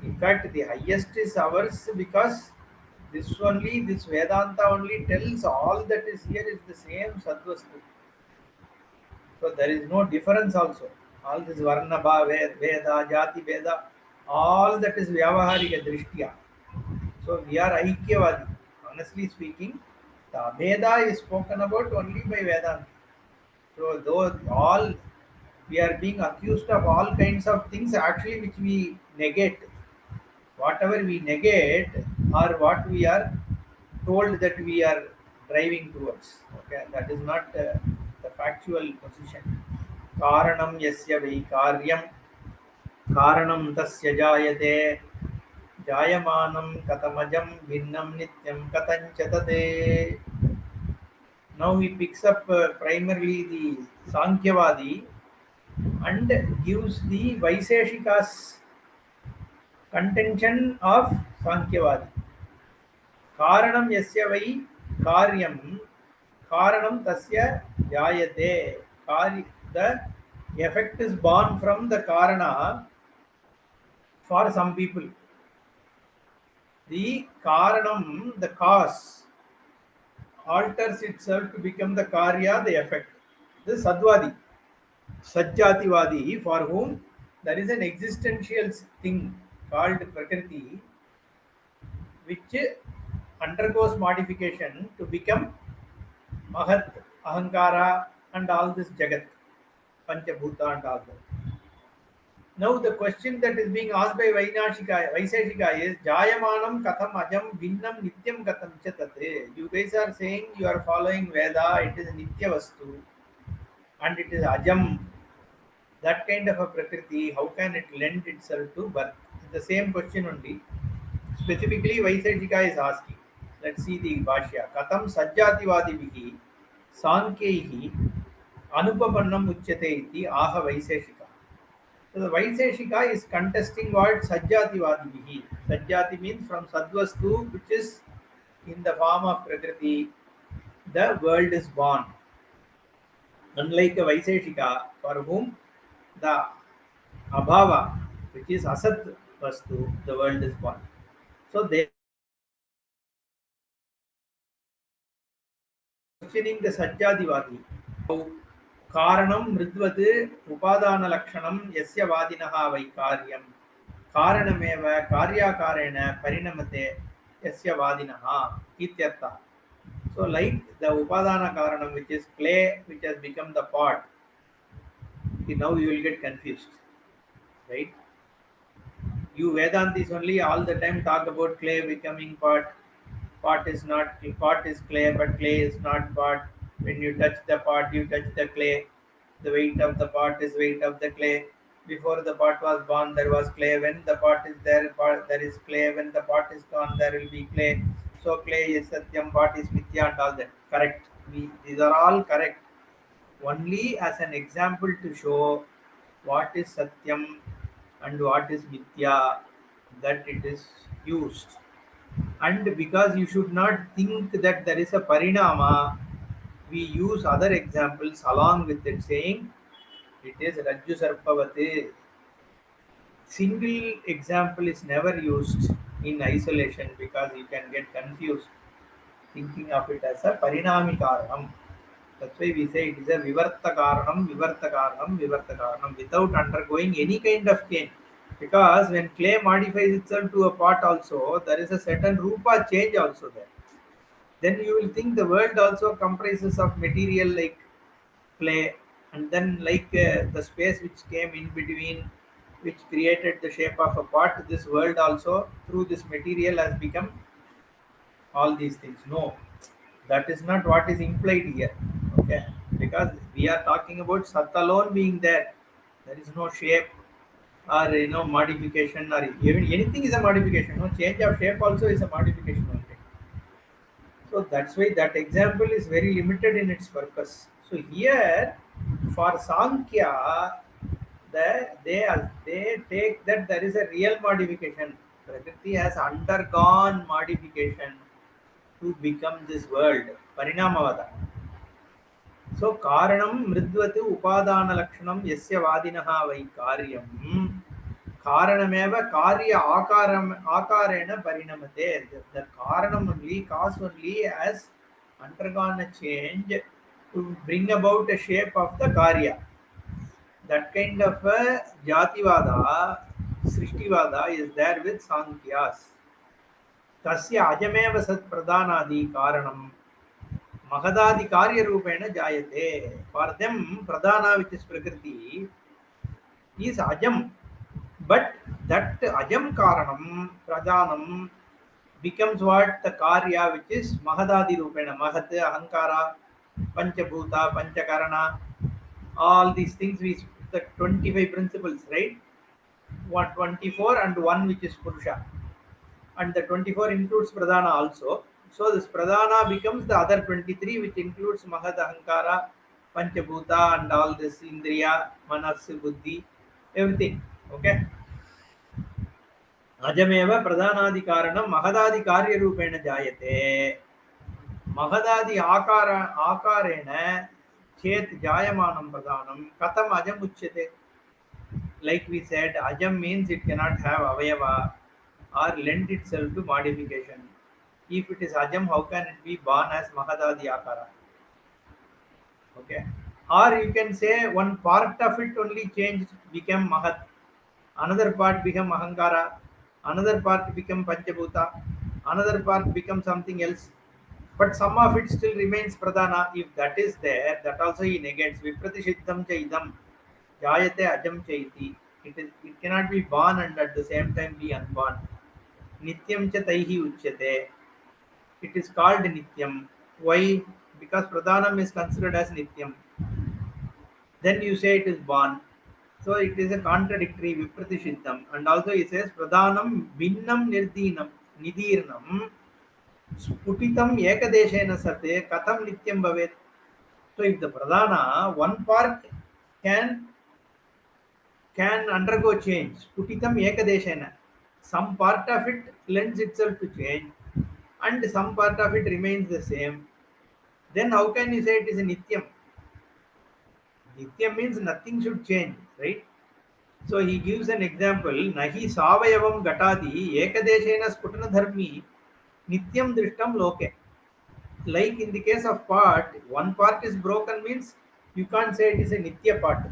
In fact, the highest is ours because this Vedanta only tells all that is here is the same Sadvastu. So there is no difference also. All this Varna Veda, Jati Veda, all that is Vyavaharika Drishtya. So we are Aikyavadi. Honestly speaking, the Veda is spoken about only by Vedanta. So though all we are being accused of all kinds of things actually which we negate. Whatever we negate or what we are told that we are driving towards. Okay, that is not the factual position. Karanam yasya vai karyam karanam tasya jayate jayamanam katamajam bhinnam nityam katanchatate. Now he picks up primarily the Sankhyavadi and gives the Vaiseshika's contention of Sankhyavadi. Karanam yasya vai karyam karanam tasya jayate. The effect is born from the karana for some people. The karanam, the cause, alters itself to become the karya, the effect. This is Sadvadi. Sajjativadi, for whom there is an existential thing called Prakriti, which undergoes modification to become Mahat, Ahankara, and all this Jagat, Panchabhuta, and all that. Now, the question that is being asked by Vaiseshika is Jayamanam Katham Ajam Vinnam Nityam Katham Chatate. You guys are saying you are following Veda, it is Nitya Vastu, and it is Ajam. That kind of a Prakriti, how can it lend itself to birth? The same question only. Specifically, Vaiseshika is asking. Let's see the Bhashya. Katam Sajjativadibihi Sankeihi Anupapannam Uchyate iti Aha Vaiseshika. So the Vaiseshika is contesting what Sajjativadibihi. Sajjati means from Sadvastu, which is in the form of Prakriti, the world is born. Unlike a Vaiseshika, for whom the Abhava, which is Asat Vastu, the world is born. So they questioning the Sajjadivadi. कारणं मृद्वत् उपादानलक्षणं यस्य वादिनः वै कार्यं कारणमेव कार्याकारेण परिणमते यस्य वादिनः इत्यर्थः. So like the upadana karanam, which is clay which has become the pot, now you will get confused, right? You Vedantis only all the time talk about clay becoming pot. Pot is not pot is clay, but clay is not pot. When you touch the pot, you touch the clay. The weight of the pot is weight of the clay. Before the pot was born, there was clay. When the pot is there, there is clay. When the pot is gone, there will be clay. So clay is satyam, pot is mithya, and all that. Correct. These are all correct. Only as an example to show what is satyam and what is mithya, that it is used. And because you should not think that there is a parinama, we use other examples along with it, saying it is Rajju Sarpavati. Single example is never used in isolation because you can get confused thinking of it as a Parinami Karanam. That's why we say it is a Vivarta Karanam, Vivarta Karanam, Vivarta Karanam without undergoing any kind of change. Because when clay modifies itself to a pot also, there is a certain rupa change also there. Then you will think the world also comprises of material like clay, and then like the space which came in between, which created the shape of a pot, this world also through this material has become all these things. No, that is not what is implied here. Okay, because we are talking about sat alone being there. There is no shape or modification, or even anything is a modification. No, change of shape also is a modification only. So that's why that example is very limited in its purpose. So here, for Sankhya, they take that there is a real modification. Prakriti has undergone modification to become this world. Parinamavada. So Karanam Mridvati Upadana Lakshanam Yasya Vadinaha Vai Karyam Karanameva Karya Akarena Parinamate. The Karanam only, cause only has undergone a change to bring about a shape of the Karya. That kind of a Jativada, Srishtivada is there with Sankhyas. Tasya Ajameva Sat Pradhanadi Karanam Mahadadi Karya Rupena Jayate. For them, Pradhana, which is Prakriti, is Ajam. But that Ajam Karanam, Pradhanam, becomes what? The Karya, which is Mahadadi Rupena, Mahat, Ahankara, Panchabhuta, Panchakarana, all these things, the 25 principles, right? 124 and 1 which is Purusha. And the 24 includes Pradhana also. So this Pradhana becomes the other 23, which includes Mahad, Ahankara, Panchabhuta, and all this Indriya, Manas, Buddhi, everything. Okay. Ajameva Pradhanadi Karanam Mahadadi Karya Rupena Jayate. Mahadadi Akarena Chet Jayamanam Pradhanam Katam Ajam Uchyate. Like we said, Ajam means it cannot have Avayava or lend itself to modification. If it is Ajam, how can it be born as Mahadadi Akara? Okay. Or you can say one part of it only changed, became Mahat, another part became Ahankara, another part became Panchabhuta, another part become something else. But some of it still remains Pradhana. If that is there, that also he negates. Vipratishiddham cha idam, jayate ajam chaiti. It cannot be born and at the same time be unborn. Nityam cha taihi uchyate. It is called Nityam. Why? Because Pradhanam is considered as Nityam. Then you say it is born. So it is a contradictory Vipratishiddham. And also he says Pradhanam Binnam Nirdhinam. Nidirnam Sputitam Ekadeshena Sate Katham Nityam Bhavet. So if the Pradhana, one part can undergo change. Sputitam Ekadeshena. Some part of it lends itself to change and some part of it remains the same. Then how can you say it is a Nityam? Nityam means nothing should change, right? So he gives an example, Nahi Savayavam Gatadi Ekadeshena Sputana Dharmi Nityam Drishtam Loke. Like in the case of part, one part is broken means you can't say it is a Nitya part.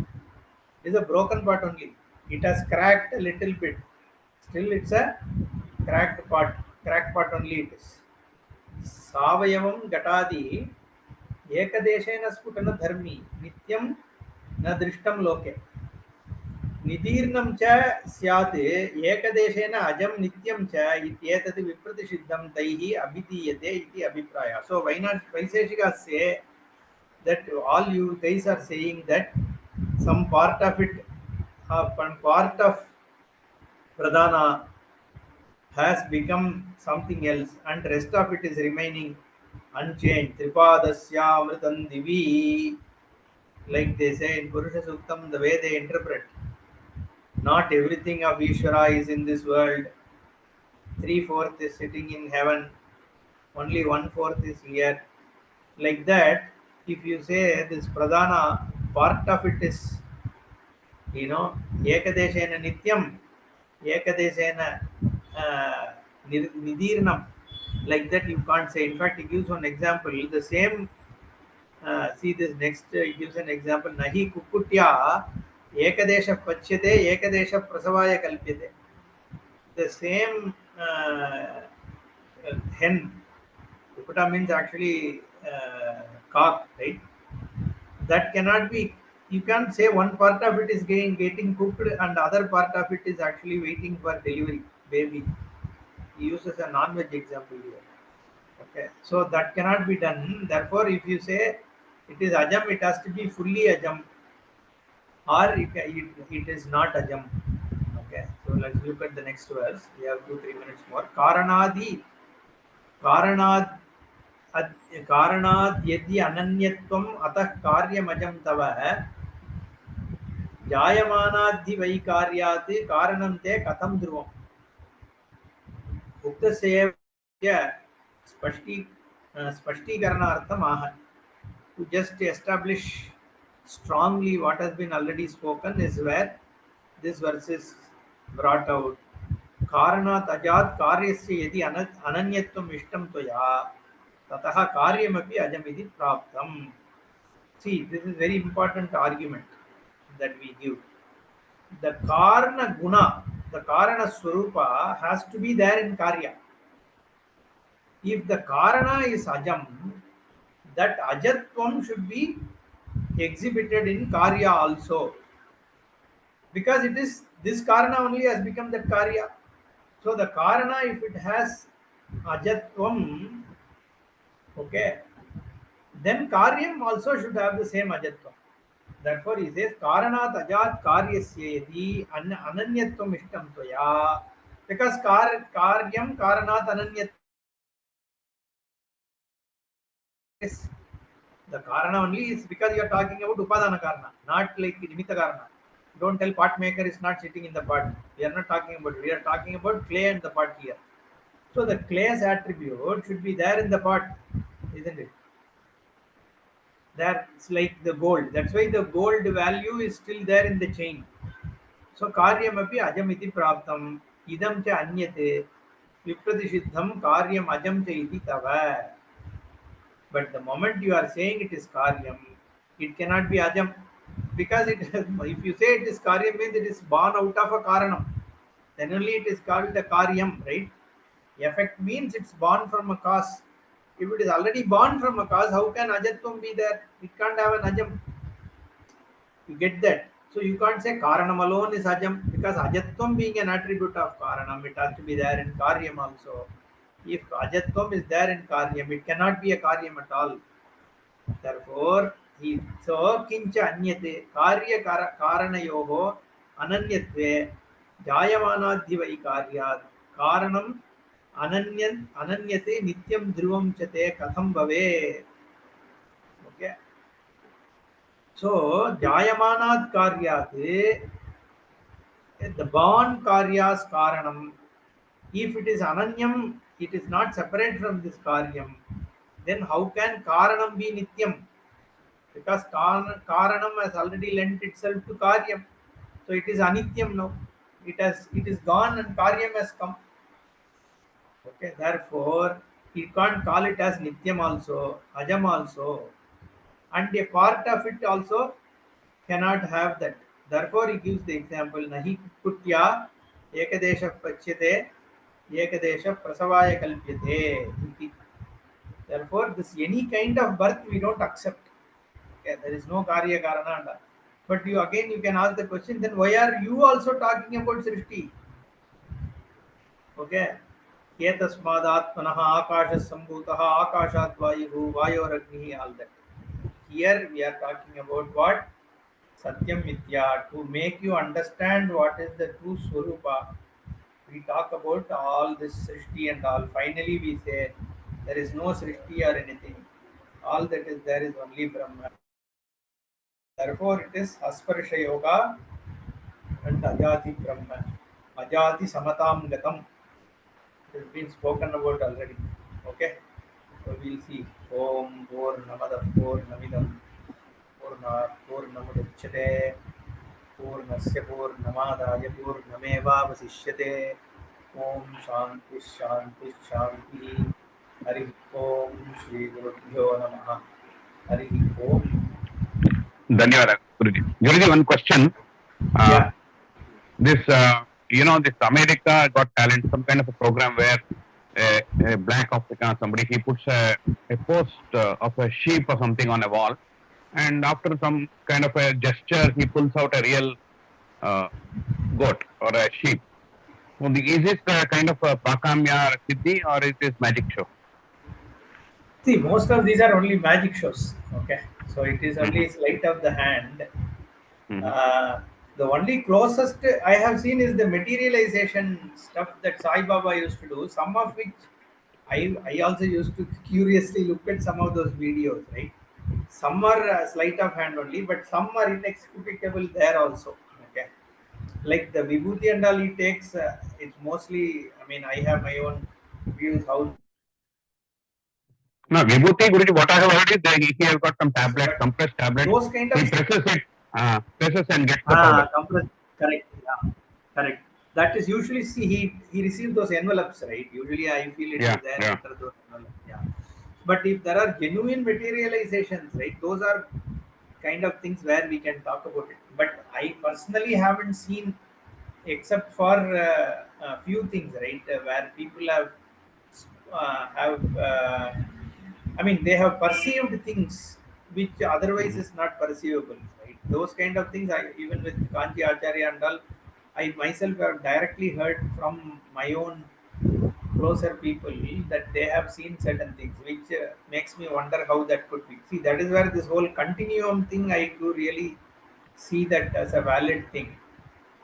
It is a broken part only. It has cracked a little bit. Still it's a cracked part. Cracked part only it is. Savayavam Gatadi Ekadeshena Sputana Dharmi Nityam Na Drishtam Loke. निदीर्णं च स्यात् एकदेशेन अजं नित्यं च इत्येतत् विप्रतिषिद्धं तैः अभिधीयते इति अभिप्रायः. So Vaisheshikas say that all you guys are saying that some part of it, one part of Pradhana has become something else and rest of it is remaining unchanged. Tripadasya amritam divi, like they say in Purusha Suktam, the way they interpret. Not everything of Ishvara is in this world. 3/4 is sitting in heaven. Only 1/4 is here. Like that, if you say this Pradhana, part of it is, Ekadeshena Nityam, Ekadeshena Nidirnam. Like that, you can't say. In fact, he gives one example. The same, see this next, he gives an example. Nahi Kukutya Ekadesha Pachyate, Ekadesha Prasavaya Kalpyate. The same hen, kukuta means actually cock, right? That cannot be, you can't say one part of it is getting cooked and other part of it is actually waiting for delivery, baby. He uses a non-veg example here. Okay, so that cannot be done. Therefore, if you say it is ajam, it has to be fully ajam, or it is not ajam. Okay, so let's look at the next verse. We have 2-3 minutes more. कारणाद् कारणाद् यदि अनन्यत्वम् अतः कार्यमजं तव जायमानाद्धि वैकार्यात् कारणं ते कथं ध्रुवम्. उक्तस्य स्पष्टीकरणार्थम् आह. To just establish strongly what has been already spoken is where this verse is brought out. कारणात् अजात् कार्यस्य यदि अनन्यत्वम् इष्टं त्वया ततः कार्यमपि अजमिति प्राप्तम्. See, this is very important argument that we give. The Karana Guna, the Karana Swarupa has to be there in Karya. If the Karana is Ajam, that Ajatvam should be exhibited in Karya also. Because it is this Karana only has become that Karya. So the Karana, if it has Ajatvam, okay, then Karyam also should have the same Ajatvam. Therefore he says, Karanat ajat karyasya yadi ananyatvam ishtam tvaya. Because karyam karanat ananyatvam is the karana only is because you are talking about upadana karana, not like nimitta karana. Don't tell pot maker is not sitting in the pot. We are not talking about it. We are talking about clay and the pot here. So the clay's attribute should be there in the pot, isn't it? That's like the gold. That's why the gold value is still there in the chain. So कार्यमपि अजमिति प्राप्तम् इदं च अन्यते विप्रतिषिद्धं कार्यम् अजं च इति तव. But the moment you are saying it is karyam, it cannot be ajam, because it if you say it is karyam means it is born out of a karanam. Then only it is called the karyam, right? Effect means it's born from a cause. If it is already born from a cause, how can ajatvam be there? It can't have an ajam. You get that? So you can't say Karanam alone is Ajam, because Ajatvam being an attribute of Karanam, it has to be there in Karyam also. If Ajatvam is there in Karyam, it cannot be a Karyam at all. Therefore, so Kincha Anyate, Karya Karanayoho, Ananyatve, Jayamanadhivai Karyad, Karanam Ananyate nityam dhruvam chate katham bhave. Okay. So, jayamanad karyat, the born karyas karanam. If it is ananyam, it is not separate from this karyam. Then how can karanam be nityam? Because karanam has already lent itself to karyam. So it is anityam now. It is gone and karyam has come. Okay, therefore you can't call it as nityam also, ajam also, and a part of it also cannot have that. Therefore he gives the example nahi kutya ekadesha pachyate ekadesha prasavaya kalpyate iti. Therefore this any kind of birth we don't accept. Okay, there is no karya karana. But you again you can ask the question, then why are you also talking about Srishti? Okay. एतस्मादात्मनः आकाशसम्भूतः आकाशात् वायुः वायोरग्निः, all that. Here we are talking about what? Satyam Mitya, to make you understand what is the true Swarupa. We talk about all this Srishti and all. Finally we say there is no Srishti or anything. All that is there is only Brahma. Therefore it is Asparsha Yoga and Ajati Brahma. Ajati Samatam Gatam. It has been spoken about already. Okay. So we'll see. Om Purnamada Purnamidam Purnat Purnamudachyate Purnasya Purnamadaya Purnameva Vasishyate. Om Shanti Shanti Shanti. Hari Om Shri Gurubhyo Namaha. Hari Om. Dhanyawad, Guruji. Guruji, one question. Yeah. This, this America Got Talent, some kind of a program where a black African somebody, he puts a post of a sheep or something on a wall, and after some kind of a gesture, he pulls out a real goat or a sheep. So is this a kind of a Prakamya Siddhi or is this magic show? See, most of these are only magic shows. Okay. So it is only sleight of the hand. The only closest I have seen is the materialization stuff that Sai Baba used to do, some of which I also used to curiously look at some of those videos, right? Some are sleight of hand only, but some are inexplicable there also. Okay. Like the Vibhuti and all he takes, it's mostly, I mean, I have my own views how. No, Vibhuti, Guruji, what I have heard is that he has got some tablets, But compressed tablets. those kind He of presses and gets the powder. compressed, correct, yeah, correct. That is usually, see, he received those envelopes, right? Usually I feel it is there Yeah. under those envelopes. Yeah. But if there are genuine materializations, right, those are kind of things where we can talk about it. But I personally haven't seen, except for a few things, right, where people have I mean, they have perceived things which otherwise is not perceivable, right? Those kind of things, I even with Kanchi Acharya and all, I myself have directly heard from my own closer people that they have seen certain things, which makes me wonder how that could be. See, that is where this whole continuum thing I do really see that as a valid thing.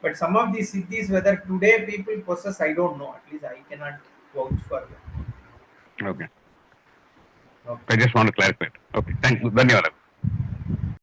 But some of these siddhis, whether today people possess, I don't know. At least I cannot vouch for them. Okay. Okay. I just want to clarify it. Okay. Thank you. Dhanyawad.